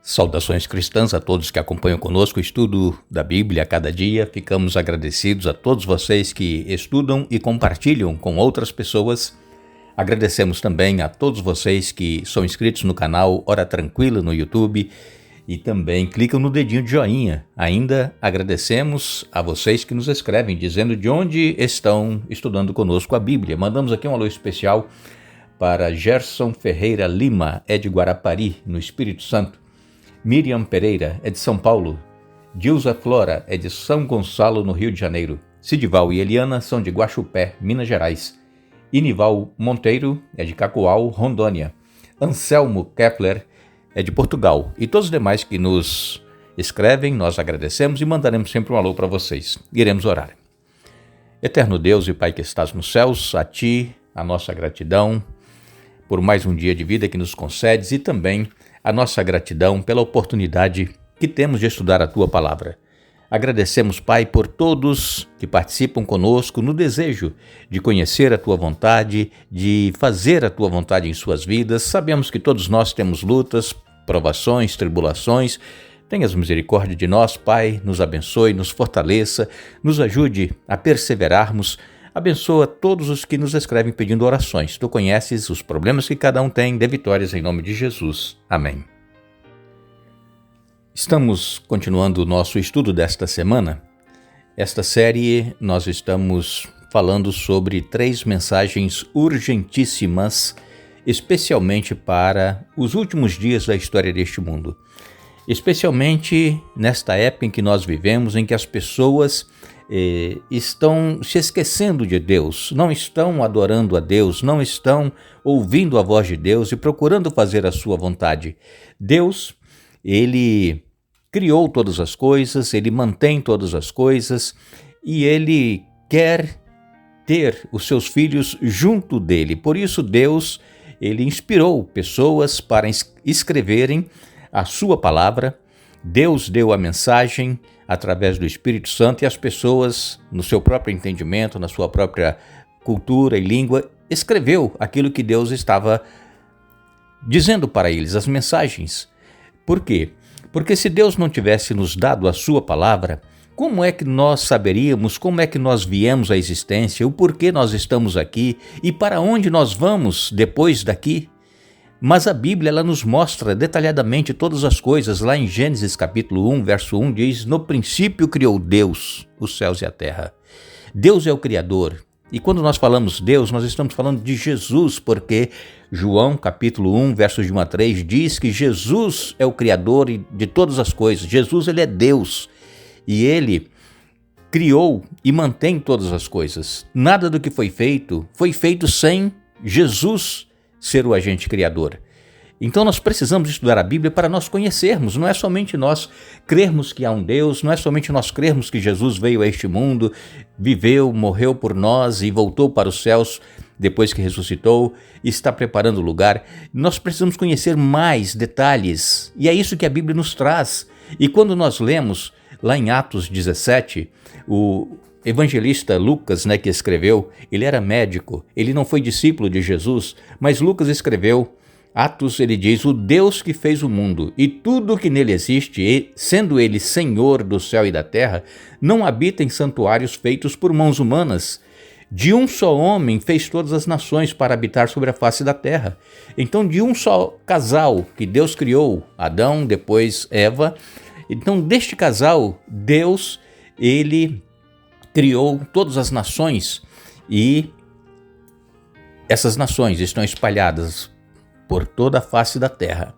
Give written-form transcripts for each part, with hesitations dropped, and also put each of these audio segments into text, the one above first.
Saudações cristãs a todos que acompanham conosco o estudo da Bíblia a cada dia. Ficamos agradecidos a todos vocês que estudam e compartilham com outras pessoas. Agradecemos também a todos vocês que são inscritos no canal Hora Tranquila no YouTube e também clicam no dedinho de joinha. Ainda agradecemos a vocês que nos escrevem dizendo de onde estão estudando conosco a Bíblia. Mandamos aqui um alô especial para Gerson Ferreira Lima, de Guarapari, no Espírito Santo. Miriam Pereira, de São Paulo. Dilza Flora, de São Gonçalo, no Rio de Janeiro. Sidival e Eliana são de Guaxupé, Minas Gerais. Inival Monteiro, de Cacoal, Rondônia. Anselmo Kepler, de Portugal. E todos os demais que nos escrevem, nós agradecemos e mandaremos sempre um alô para vocês. Iremos orar. Eterno Deus e Pai que estás nos céus, a Ti a nossa gratidão por mais um dia de vida que nos concedes e também a nossa gratidão pela oportunidade que temos de estudar a Tua Palavra. Agradecemos, Pai, por todos que participam conosco no desejo de conhecer a Tua vontade, de fazer a Tua vontade em suas vidas. Sabemos que todos nós temos lutas, provações, tribulações. Tenhas misericórdia de nós, Pai, nos abençoe, nos fortaleça, nos ajude a perseverarmos. Abençoa todos os que nos escrevem pedindo orações. Tu conheces os problemas que cada um tem. Dê vitórias em nome de Jesus. Amém. Estamos continuando o nosso estudo desta semana. Esta série nós estamos falando sobre 3 mensagens urgentíssimas, especialmente para os últimos dias da história deste mundo. Especialmente nesta época em que nós vivemos, em que as pessoas estão se esquecendo de Deus, não estão adorando a Deus, não estão ouvindo a voz de Deus e procurando fazer a sua vontade. Deus, Ele criou todas as coisas, Ele mantém todas as coisas e Ele quer ter os seus filhos junto dele. Por isso Deus, Ele inspirou pessoas para escreverem a sua palavra. Deus deu a mensagem através do Espírito Santo e as pessoas, no seu próprio entendimento, na sua própria cultura e língua, escreveu aquilo que Deus estava dizendo para eles, as mensagens. Por quê? Porque se Deus não tivesse nos dado a sua palavra, como é que nós saberíamos, como é que nós viemos à existência, o porquê nós estamos aqui e para onde nós vamos depois daqui? Mas a Bíblia ela nos mostra detalhadamente todas as coisas. Lá em Gênesis capítulo 1, verso 1, diz: No princípio criou Deus os céus e a terra. Deus é o Criador. E quando nós falamos Deus, nós estamos falando de Jesus, porque João capítulo 1, versos de 1 a 3, diz que Jesus é o Criador de todas as coisas. Jesus ele é Deus e Ele criou e mantém todas as coisas. Nada do que foi feito sem Jesus ser o agente criador. Então nós precisamos estudar a Bíblia para nós conhecermos, não é somente nós crermos que há um Deus, não é somente nós crermos que Jesus veio a este mundo, viveu, morreu por nós e voltou para os céus depois que ressuscitou e está preparando o lugar. Nós precisamos conhecer mais detalhes e é isso que a Bíblia nos traz. E quando nós lemos lá em Atos 17, o evangelista Lucas, que escreveu, ele era médico, ele não foi discípulo de Jesus, mas Lucas escreveu, Atos, ele diz, o Deus que fez o mundo e tudo que nele existe, e, sendo ele Senhor do céu e da terra, não habita em santuários feitos por mãos humanas. De um só homem fez todas as nações para habitar sobre a face da terra. Então, de um só casal que Deus criou, Adão, depois Eva, então deste casal, Deus, ele criou todas as nações e essas nações estão espalhadas por toda a face da terra.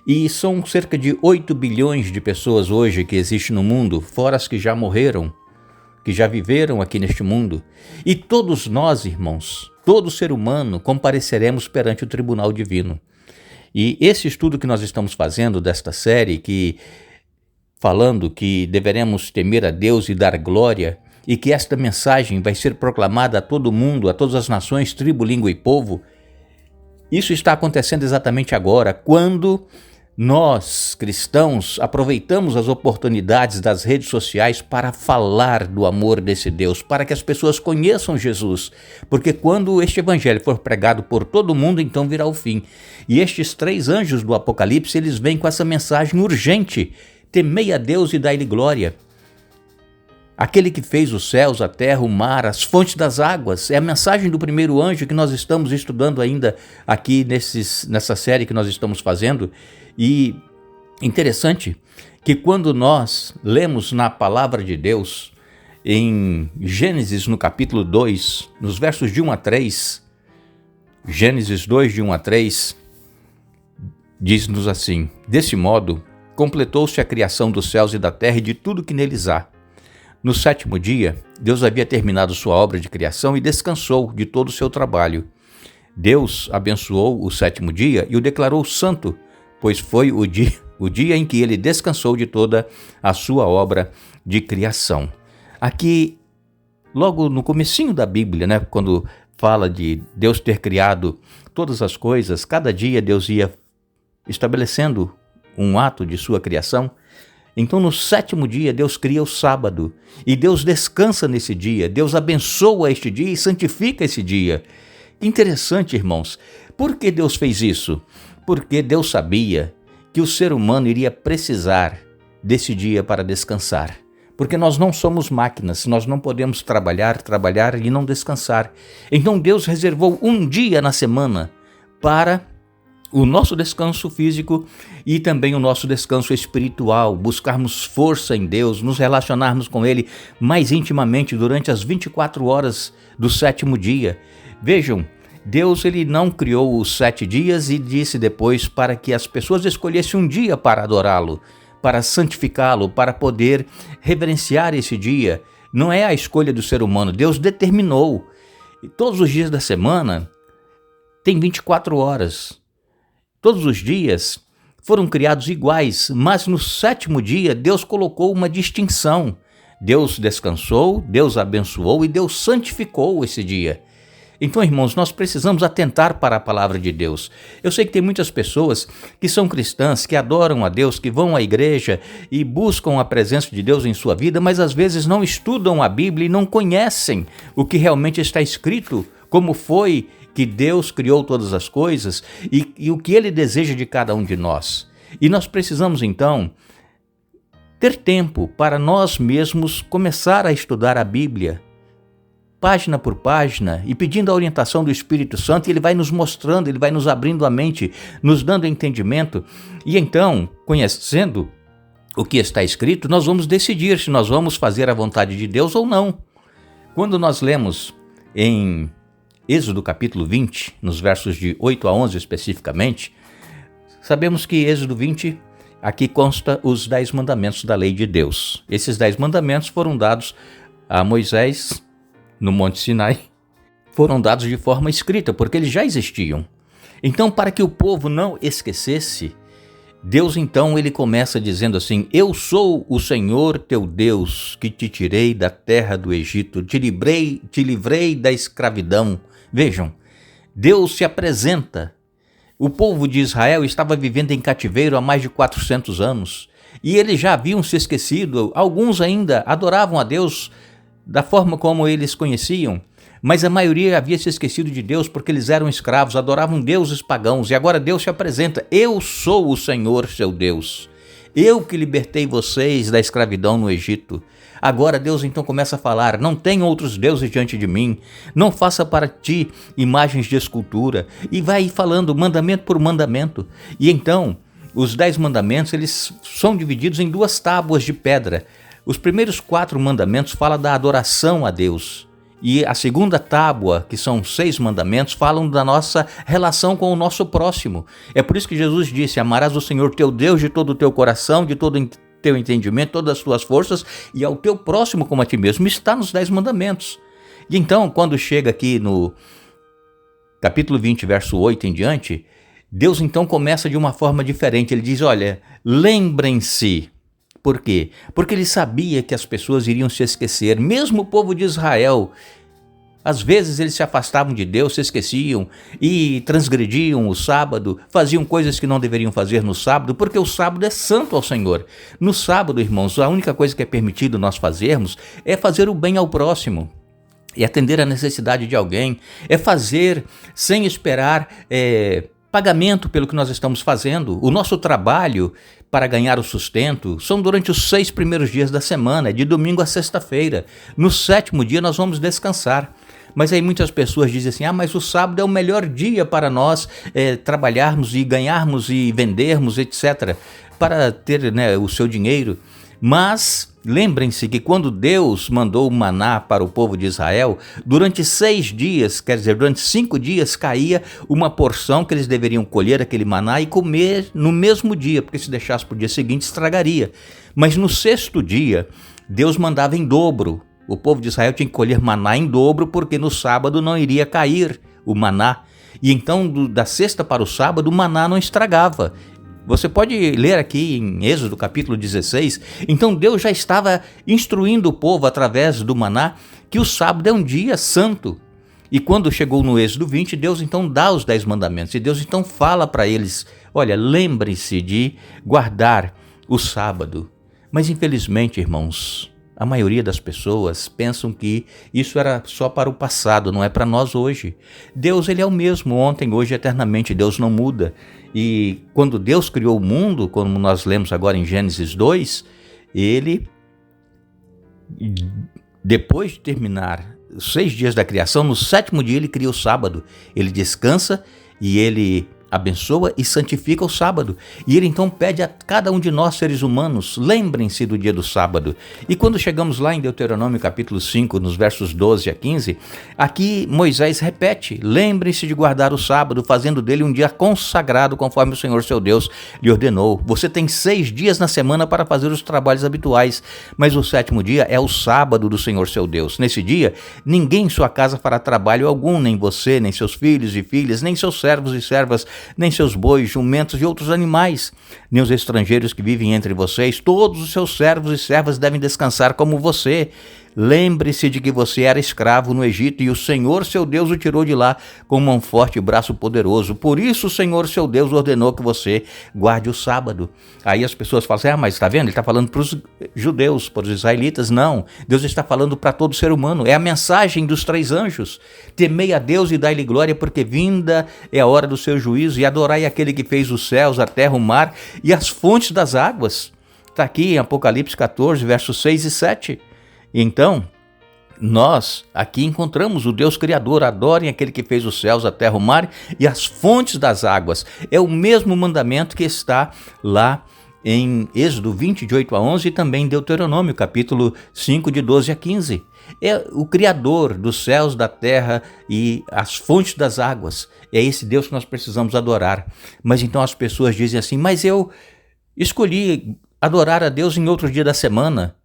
E são cerca de 8 bilhões de pessoas hoje que existem no mundo, fora as que já morreram, que já viveram aqui neste mundo. E todos nós, irmãos, todo ser humano, compareceremos perante o tribunal divino. E esse estudo que nós estamos fazendo desta série, falando que deveremos temer a Deus e dar glória, e que esta mensagem vai ser proclamada a todo mundo, a todas as nações, tribo, língua e povo, isso está acontecendo exatamente agora, quando nós, cristãos, aproveitamos as oportunidades das redes sociais para falar do amor desse Deus, para que as pessoas conheçam Jesus, porque quando este evangelho for pregado por todo mundo, então virá o fim. E estes 3 anjos do Apocalipse, eles vêm com essa mensagem urgente: temei a Deus e dai-lhe glória. Aquele que fez os céus, a terra, o mar, as fontes das águas. É a mensagem do primeiro anjo que nós estamos estudando ainda aqui nessa série que nós estamos fazendo. E interessante que quando nós lemos na palavra de Deus, em Gênesis no capítulo 2, nos versos de 1 a 3, Gênesis 2, de 1 a 3, diz-nos assim: desse modo, completou-se a criação dos céus e da terra e de tudo que neles há. No 7º dia, Deus havia terminado sua obra de criação e descansou de todo o seu trabalho. Deus abençoou o 7º dia e o declarou santo, pois foi o dia em que ele descansou de toda a sua obra de criação. Aqui, logo no comecinho da Bíblia, quando fala de Deus ter criado todas as coisas, cada dia Deus ia estabelecendo um ato de sua criação. Então, no 7º dia, Deus cria o sábado e Deus descansa nesse dia. Deus abençoa este dia e santifica esse dia. Interessante, irmãos. Por que Deus fez isso? Porque Deus sabia que o ser humano iria precisar desse dia para descansar. Porque nós não somos máquinas, nós não podemos trabalhar e não descansar. Então, Deus reservou um dia na semana para o nosso descanso físico e também o nosso descanso espiritual, buscarmos força em Deus, nos relacionarmos com Ele mais intimamente durante as 24 horas do 7º dia. Vejam, Deus ele não criou os 7 dias e disse depois para que as pessoas escolhessem um dia para adorá-lo, para santificá-lo, para poder reverenciar esse dia. Não é a escolha do ser humano, Deus determinou. E todos os dias da semana tem 24 horas. Todos os dias foram criados iguais, mas no 7º dia Deus colocou uma distinção. Deus descansou, Deus abençoou e Deus santificou esse dia. Então, irmãos, nós precisamos atentar para a palavra de Deus. Eu sei que tem muitas pessoas que são cristãs, que adoram a Deus, que vão à igreja e buscam a presença de Deus em sua vida, mas às vezes não estudam a Bíblia e não conhecem o que realmente está escrito, como foi que Deus criou todas as coisas e o que Ele deseja de cada um de nós. E nós precisamos, então, ter tempo para nós mesmos começar a estudar a Bíblia, página por página, e pedindo a orientação do Espírito Santo, e Ele vai nos mostrando, Ele vai nos abrindo a mente, nos dando entendimento, e então, conhecendo o que está escrito, nós vamos decidir se nós vamos fazer a vontade de Deus ou não. Quando nós lemos em Êxodo capítulo 20, nos versos de 8 a 11 especificamente, sabemos que Êxodo 20, aqui consta os 10 mandamentos da lei de Deus. Esses 10 mandamentos foram dados a Moisés no Monte Sinai, foram dados de forma escrita, porque eles já existiam. Então, para que o povo não esquecesse, Deus então ele começa dizendo assim: eu sou o Senhor teu Deus, que te tirei da terra do Egito, te livrei da escravidão. Vejam, Deus se apresenta. O povo de Israel estava vivendo em cativeiro há mais de 400 anos, e eles já haviam se esquecido. Alguns ainda adoravam a Deus da forma como eles conheciam, mas a maioria havia se esquecido de Deus porque eles eram escravos, adoravam deuses pagãos, e agora Deus se apresenta: eu sou o Senhor seu Deus, eu que libertei vocês da escravidão no Egito. Agora Deus então começa a falar: não tem outros deuses diante de mim, não faça para ti imagens de escultura, e vai falando mandamento por mandamento. E então os 10 mandamentos eles são divididos em 2 tábuas de pedra. Os primeiros 4 mandamentos falam da adoração a Deus. E a segunda tábua, que são 6 mandamentos, falam da nossa relação com o nosso próximo. É por isso que Jesus disse: amarás o Senhor teu Deus de todo o teu coração, de todo o teu entendimento, todas as tuas forças, e ao teu próximo como a ti mesmo. Está nos 10 mandamentos. E então, quando chega aqui no capítulo 20, verso 8 em diante, Deus então começa de uma forma diferente. Ele diz: olha, lembrem-se. Por quê? Porque ele sabia que as pessoas iriam se esquecer. Mesmo o povo de Israel Às vezes eles se afastavam de Deus, se esqueciam e transgrediam o sábado, faziam coisas que não deveriam fazer no sábado, porque o sábado é santo ao Senhor. No sábado, irmãos, a única coisa que é permitido nós fazermos é fazer o bem ao próximo. É atender a necessidade de alguém, é fazer sem esperar pagamento pelo que nós estamos fazendo. O nosso trabalho para ganhar o sustento são durante os 6 primeiros dias da semana, de domingo a sexta-feira. No 7º dia nós vamos descansar. Mas aí muitas pessoas dizem assim, mas o sábado é o melhor dia para nós trabalharmos e ganharmos e vendermos, etc., para ter o seu dinheiro. Mas lembrem-se que quando Deus mandou o maná para o povo de Israel, durante 6 dias, quer dizer, durante 5 dias, caía uma porção que eles deveriam colher aquele maná e comer no mesmo dia, porque se deixasse para o dia seguinte estragaria. Mas no 6º dia, Deus mandava em dobro. O povo de Israel tinha que colher maná em dobro, porque no sábado não iria cair o maná. E então, da sexta para o sábado, o maná não estragava. Você pode ler aqui em Êxodo capítulo 16, então Deus já estava instruindo o povo através do maná que o sábado é um dia santo. E quando chegou no Êxodo 20, Deus então dá os 10 mandamentos, e Deus então fala para eles, olha, lembre-se de guardar o sábado. Mas infelizmente, irmãos, a maioria das pessoas pensam que isso era só para o passado, não é para nós hoje. Deus, ele é o mesmo ontem, hoje, eternamente. Deus não muda. E quando Deus criou o mundo, como nós lemos agora em Gênesis 2, ele, depois de terminar os 6 dias da criação, no 7º dia ele cria o sábado. Ele descansa e ele abençoa e santifica o sábado. E ele então pede a cada um de nós, seres humanos, lembrem-se do dia do sábado. E quando chegamos lá em Deuteronômio capítulo 5, nos versos 12 a 15, aqui Moisés repete, lembrem-se de guardar o sábado, fazendo dele um dia consagrado, conforme o Senhor seu Deus lhe ordenou. Você tem 6 dias na semana para fazer os trabalhos habituais, mas o 7º dia é o sábado do Senhor seu Deus. Nesse dia, ninguém em sua casa fará trabalho algum, nem você, nem seus filhos e filhas, nem seus servos e servas, nem seus bois, jumentos e outros animais, nem os estrangeiros que vivem entre vocês. Todos os seus servos e servas devem descansar como você. Lembre-se de que você era escravo no Egito e o Senhor seu Deus o tirou de lá com mão forte e braço poderoso. Por isso o Senhor seu Deus ordenou que você guarde o sábado. Aí as pessoas falam assim, mas está vendo? Ele está falando para os judeus, para os israelitas. Não, Deus está falando para todo ser humano. É a mensagem dos 3 anjos. Temei a Deus e dai-lhe glória, porque vinda é a hora do seu juízo, e adorai aquele que fez os céus, a terra, o mar e as fontes das águas. Está aqui em Apocalipse 14, versos 6 e 7. Então, nós aqui encontramos o Deus Criador. Adorem aquele que fez os céus, a terra, o mar e as fontes das águas. É o mesmo mandamento que está lá em Êxodo 20, de 8 a 11, e também em Deuteronômio, capítulo 5, de 12 a 15. É o Criador dos céus, da terra e as fontes das águas. É esse Deus que nós precisamos adorar. Mas então as pessoas dizem assim, mas eu escolhi adorar a Deus em outro dia da semana.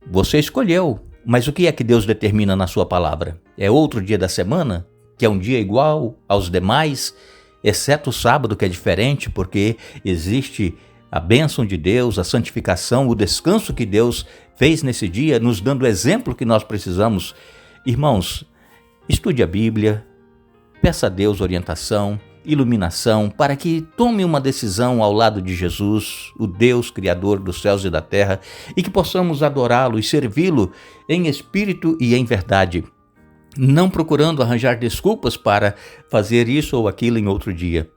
Você escolheu, mas o que é que Deus determina na sua palavra? É outro dia da semana, que é um dia igual aos demais, exceto o sábado, que é diferente, porque existe a bênção de Deus, a santificação, o descanso que Deus fez nesse dia, nos dando o exemplo que nós precisamos. Irmãos, estude a Bíblia, peça a Deus orientação, iluminação, para que tome uma decisão ao lado de Jesus, o Deus Criador dos céus e da terra, e que possamos adorá-lo e servi-lo em espírito e em verdade, não procurando arranjar desculpas para fazer isso ou aquilo em outro dia.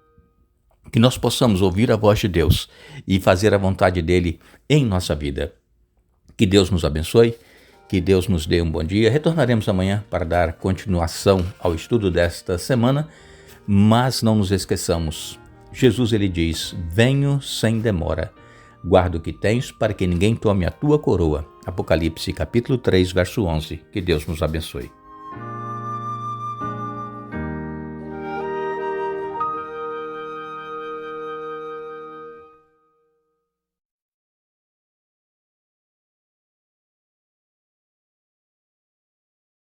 Que nós possamos ouvir a voz de Deus e fazer a vontade dele em nossa vida. Que Deus nos abençoe, que Deus nos dê um bom dia. Retornaremos amanhã para dar continuação ao estudo desta semana, mas não nos esqueçamos. Jesus, ele diz, venho sem demora. Guarda o que tens para que ninguém tome a tua coroa. Apocalipse capítulo 3, verso 11. Que Deus nos abençoe.